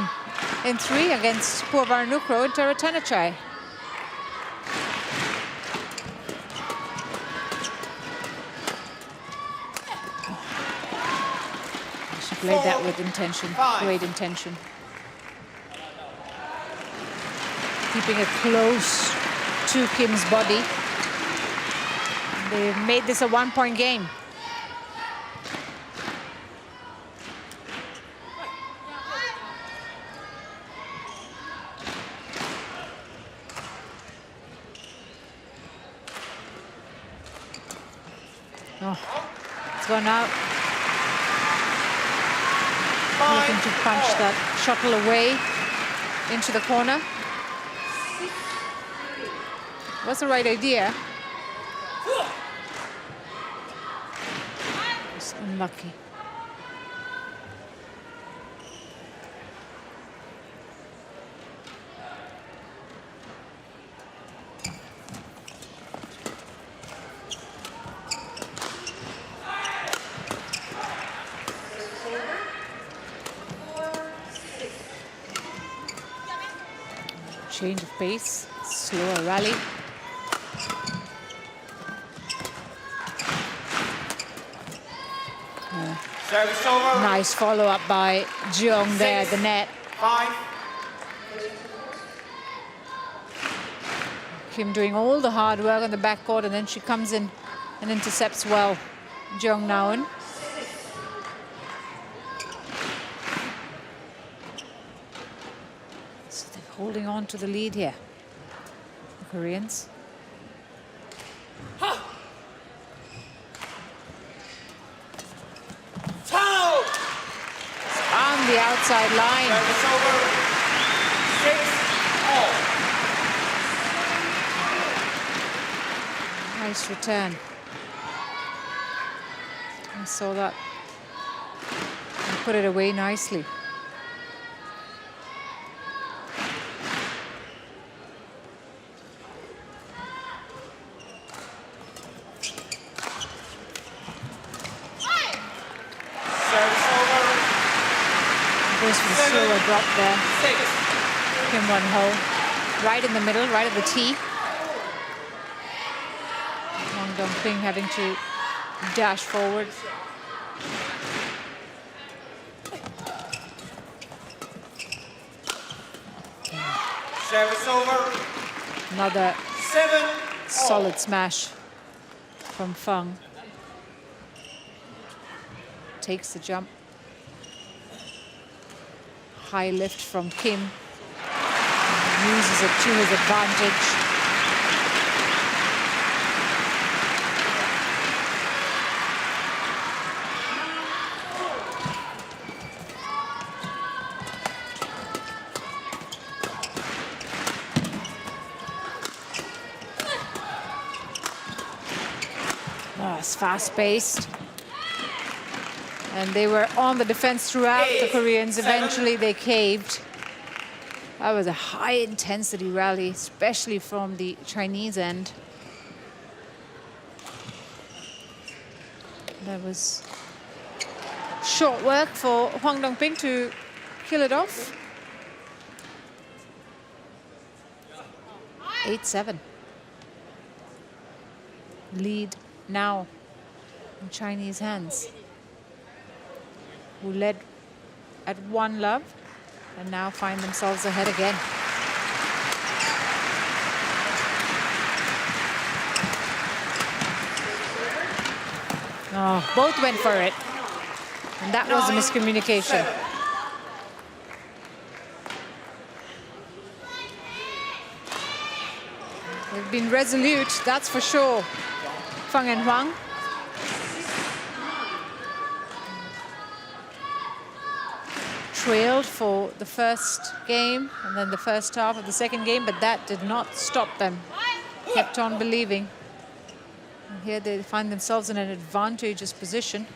in 3 against Purwaranukroho and TotalEnergies. She played that with intention, great intention. Keeping it close to Kim's body. They made this a 1-point game. Oh, it's gone out. Looking to punch that shuttle away into the corner. Was the right idea. Just unlucky. Change of pace, slower rally. Service over. Nice follow-up by Jeong there at the net. 5. Kim doing all the hard work on the backcourt, and then she comes in and intercepts well. Jeong Naeun. So they're holding on to the lead here, the Koreans. On the outside line. Service over. 6-all. Nice return. I saw that. And put it away nicely. Goes for the slower drop there. 6. Kim Won-ho, right in the middle, right at the tee. Wang Dongping having to dash forward. Service over. Another 7. solid smash from Feng. Takes the jump. High lift from Kim. Uses it to his advantage. Oh, it's fast-paced. And they were on the defense throughout, the Koreans. Eventually they caved. That was a high-intensity rally, especially from the Chinese end. That was short work for Huang Dongping to kill it off. 8-7. Lead now in Chinese hands, who led at 1-love and now find themselves ahead again. Oh, both went for it. And that was a miscommunication. They've been resolute, that's for sure. Feng and Huang. Trailed for the first game and then the first half of the second game, but that did not stop them. Kept on believing. And here they find themselves in an advantageous position.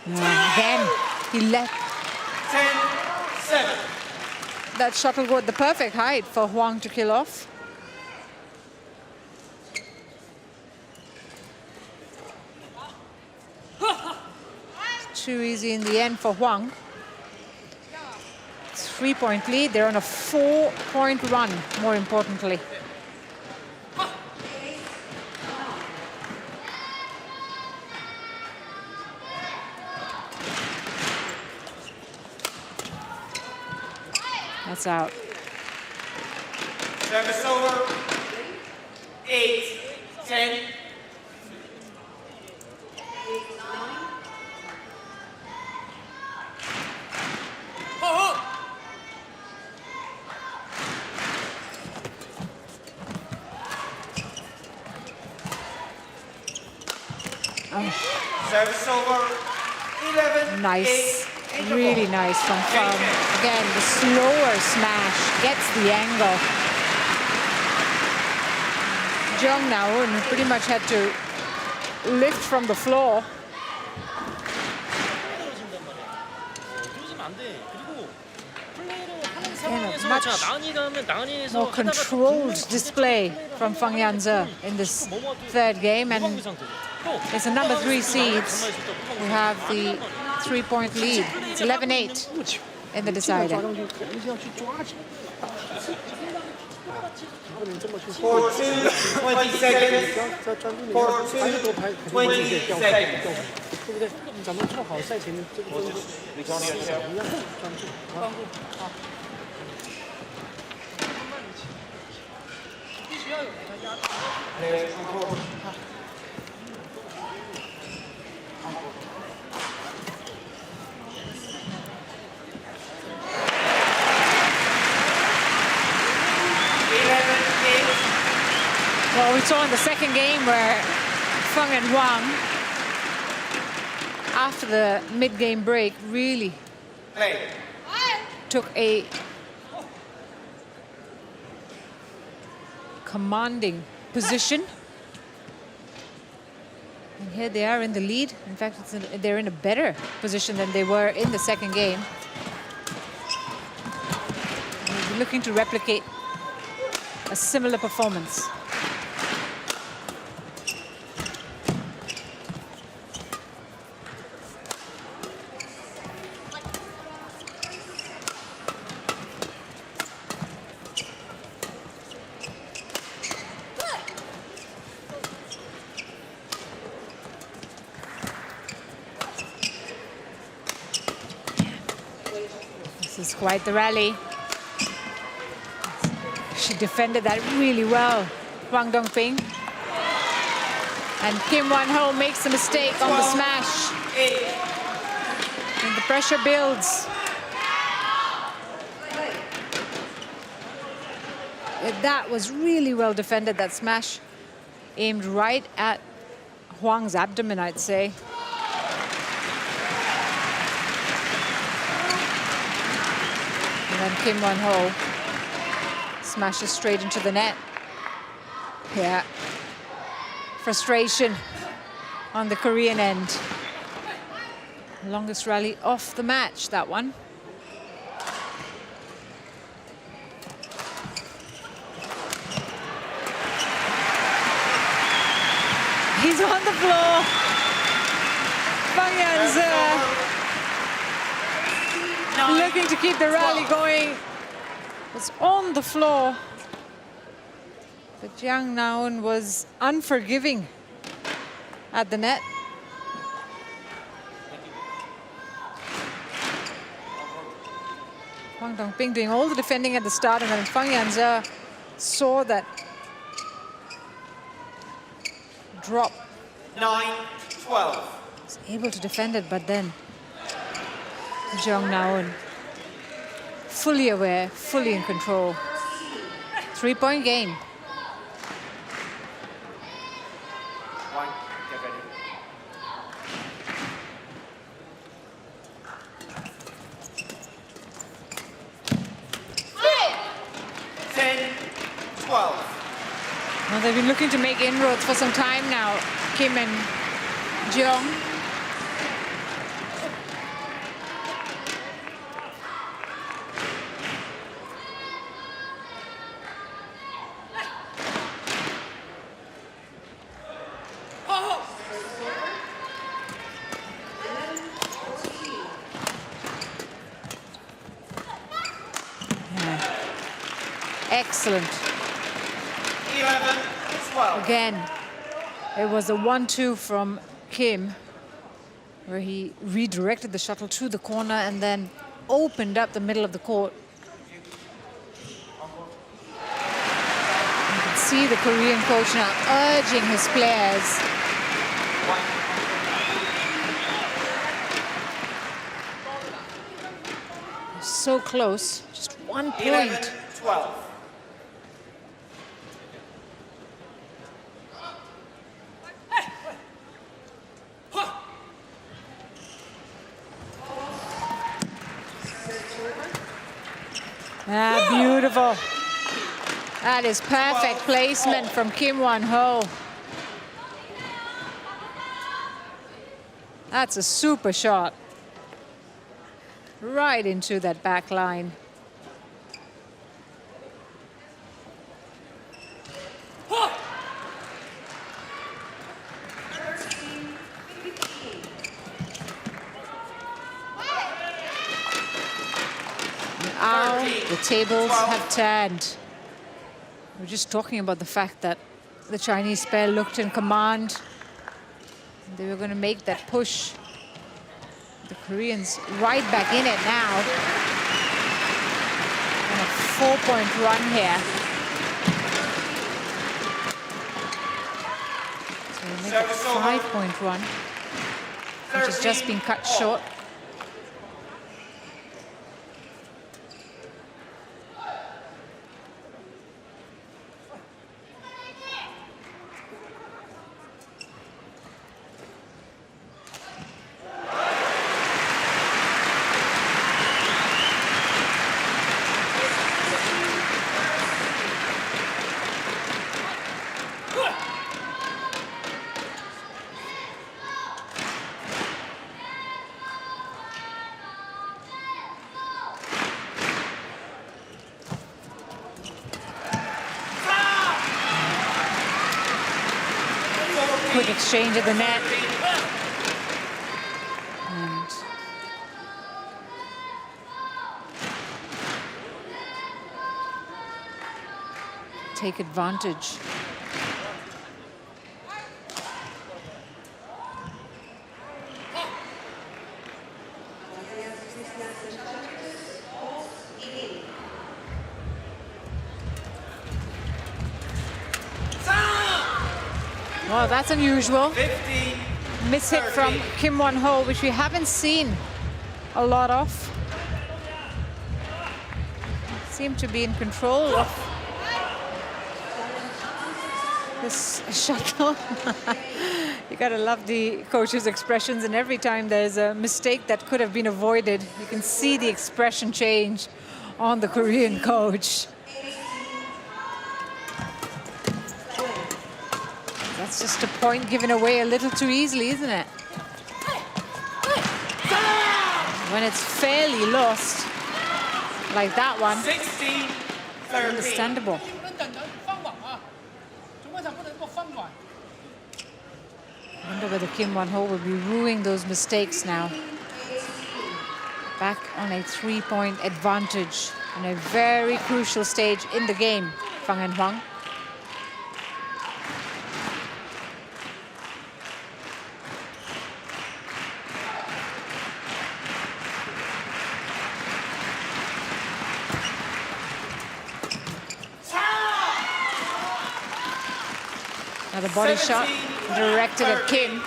Again, he let 10-7. that shuttle go at the perfect height for Huang to kill off. Too easy in the end for Huang. 3-point lead. They're on a 4-point run, more importantly. That's out. Service over. 8-10. Service over. 11. Nice. Really nice from Feng. Again, the slower smash gets the angle. Jeong now and pretty much had to lift from the floor. And a much more controlled display from Feng Yanze in this third game, and it's a number 3 seeds who have the 3-point lead. It's 11-8 in the decider. 20 seconds. 20 seconds. 对不对？咱们做好赛前的这个动作，一样专注。好。必须要有给他压力。Well, we saw in the second game where Feng and Huang, after the mid-game break, really took a commanding position. And here they are in the lead. In fact, they're in a better position than they were in the second game. We'll be looking to replicate a similar performance. This is quite the rally. She defended that really well, Huang Dongping. And Kim Wan-ho makes a mistake on the smash. And the pressure builds. That was really well defended, that smash. Aimed right at Huang's abdomen, I'd say. And then Kim Wan-ho smashes straight into the net. Yeah. frustration on the Korean end. Longest rally off the match, that one. He's on the floor. Feng looking to keep the rally going. It's on the floor. But Jeong was unforgiving at the net. Wang Dongping doing all the defending at the start, and then Feng Yanze saw that drop. 9-12. Was able to defend it, but then Jeong fully aware, fully in control. 3-point game. One, get ready. 10-12. Well, they've been looking to make inroads for some time now, Kim and Jeong. Excellent. 11-12. Again, it was a 1-2 from Kim, where he redirected the shuttle to the corner and then opened up the middle of the court. You can see the Korean coach now urging his players. So close, just 1 point. 11-12. Ah, beautiful. That is perfect placement from Kim Won-ho. That's a super shot. Right into that back line. Now the tables have turned. We're just talking about the fact that the Chinese pair looked in command. They were going to make that push. The Koreans right back in it now. And a 4-point run here. So we make a 5-point run, which has just been cut short. Quick exchange at the net. And take advantage. Well, that's unusual. 15. Miss-hit from Kim Won-ho, which we haven't seen a lot of. Seem to be in control of this shuttle. You gotta love the coach's expressions, and every time there's a mistake that could have been avoided, you can see the expression change on the Korean coach. That's That's just a point given away a little too easily, isn't it? When it's fairly lost, like that one, 16-13. understandable. 不能等着放网啊，总冠场不能够放网。 I wonder whether Kim Won-ho will be ruining those mistakes now. Back on a 3-point advantage in a very crucial stage in the game, Feng and Huang. Now the body shot directed at Kim.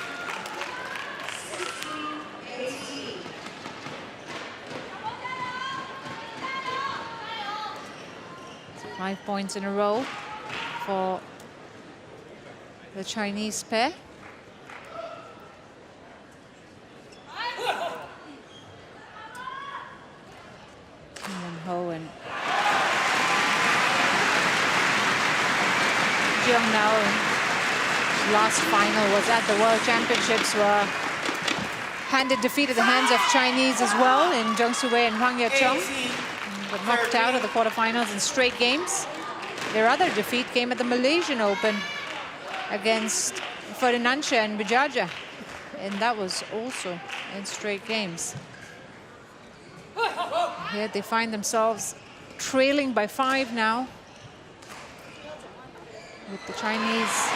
It's 5 points in a row for the Chinese pair. Kim Won-ho and Jeong now. Last final was at the World Championships, were handed defeat at the hands of Chinese as well in Jeong Su-wei and Huang Jeong, but knocked out of the quarterfinals in straight games. Their other defeat came at the Malaysian Open against Ferdinand and Bijaja, and that was also in straight games. Here they find themselves trailing by 5 now, with the Chinese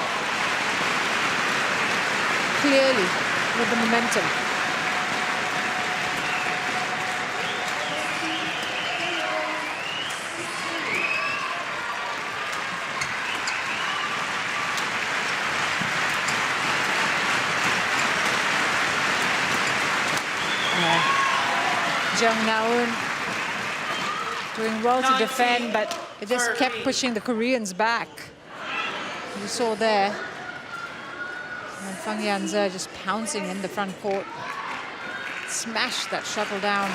clearly with the momentum. Jeong Naeun doing well to defend, but it just kept pushing the Koreans back. You saw there. And Feng Yanze just pouncing in the front court. Smashed that shuttle down.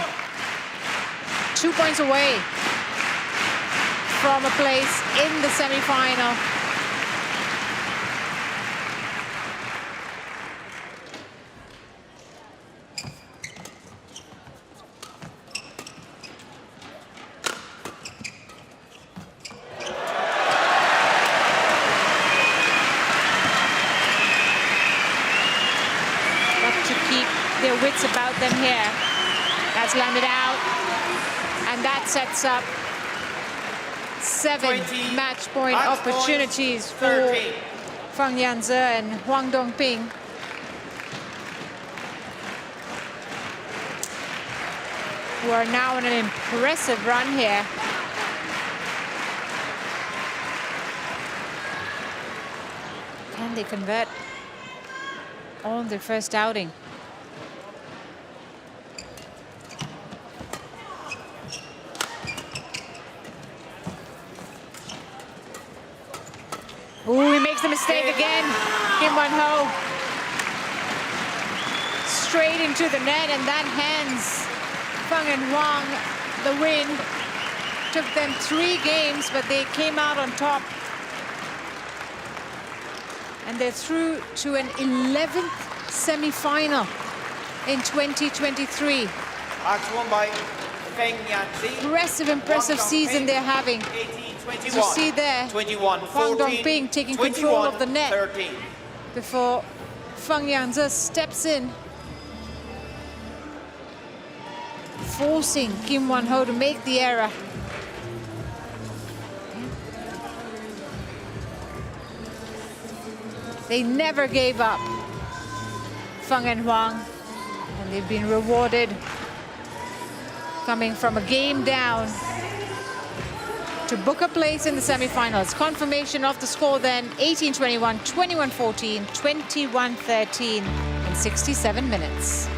2 points away from a place in the semi-final. Their wits about them here. That's landed out, and that sets up 7 match point opportunities for Feng Yanze and Huang Dongping. Who are now on an impressive run here. Can they convert on their first outing? Ooh, he makes the mistake again. Kim Won-ho. Straight into the net, and that hands Feng and Huang the win. Took them 3 games, but they came out on top. And they're through to an 11th semi-final in 2023. Match won by Feng Yanze. Impressive season they're having. 18-21. As you see there, 21, Huang 14, Dongping taking 21, control of the net 13. before Feng Yanze steps in, forcing Kim Won-ho to make the error. They never gave up, Feng and Huang, and they've been rewarded, coming from a game down to book a place in the semifinals. Confirmation of the score then, 18-21, 21-14, 21-13 in 67 minutes.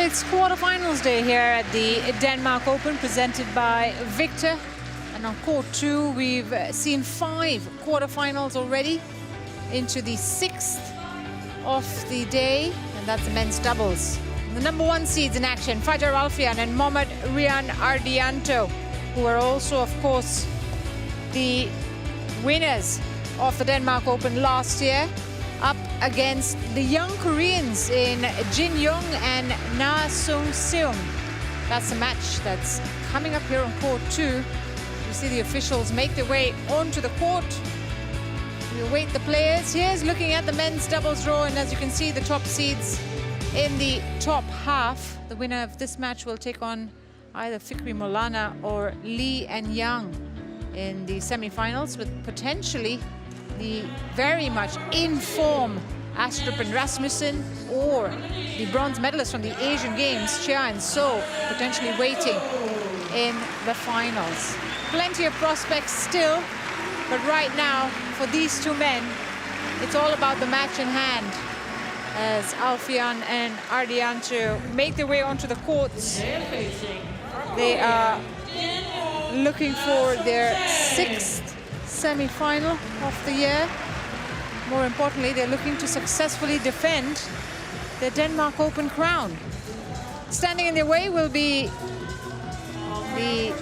It's quarterfinals day here at the Denmark Open, presented by Victor. And on court 2, we've seen 5 quarterfinals already into the 6th of the day, and that's the men's doubles. The number 1 seeds in action, Fajar Alfian and Mohammad Rian Ardianto, who are also, of course, the winners of the Denmark Open last year, up against the young Koreans in Jeong and Na Sung-seung. That's a match that's coming up here on court 2. You see the officials make their way onto the court. We await the players. Here's looking at the men's doubles draw, and as you can see, the top seeds in the top half. The winner of this match will take on either Fikri Maulana or Lee and Yang in the semi-finals, with potentially the very much in form Astrup and Rasmussen, or the bronze medalist from the Asian Games, Chia and So, potentially waiting in the finals. Plenty of prospects still, but right now, for these two men, it's all about the match in hand, as Alfian and Ardianto make their way onto the courts. They are looking for their 6th semi-final of the year. More importantly, they're looking to successfully defend their Denmark Open crown. Standing in their way will be the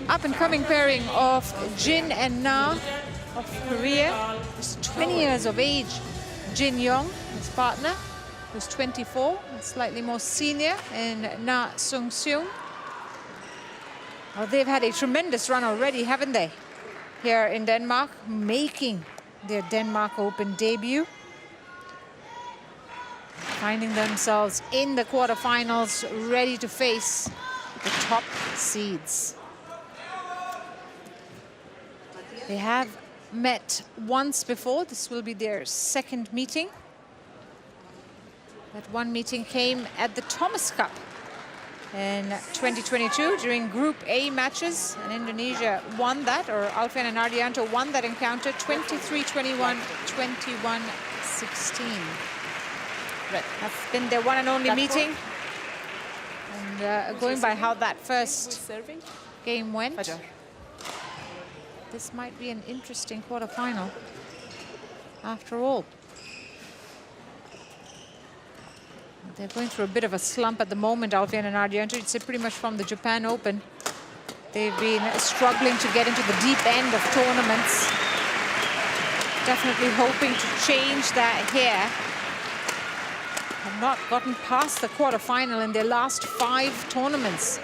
up-and-coming pairing of Jin and Na of Korea. Just 20 years of age, Jin Jeong, his partner, who's 24, slightly more senior, in Na Sung-seung. Well, they've had a tremendous run already, haven't they? Here in Denmark, making their Denmark Open debut, finding themselves in the quarterfinals, ready to face the top seeds. They have met once before. This will be their 2nd meeting. That one meeting came at the Thomas Cup in 2022 during Group A matches, and Indonesia won that, or Alfian and Ardianto won that encounter 23-21, 21-16. That's been their one and only meeting. And going by how that first game went, this might be an interesting quarterfinal after all. They're going through a bit of a slump at the moment, Alfian and Ardianto. You'd say pretty much from the Japan Open. They've been struggling to get into the deep end of tournaments. Definitely hoping to change that here. Have not gotten past the quarterfinal in their last 5 tournaments.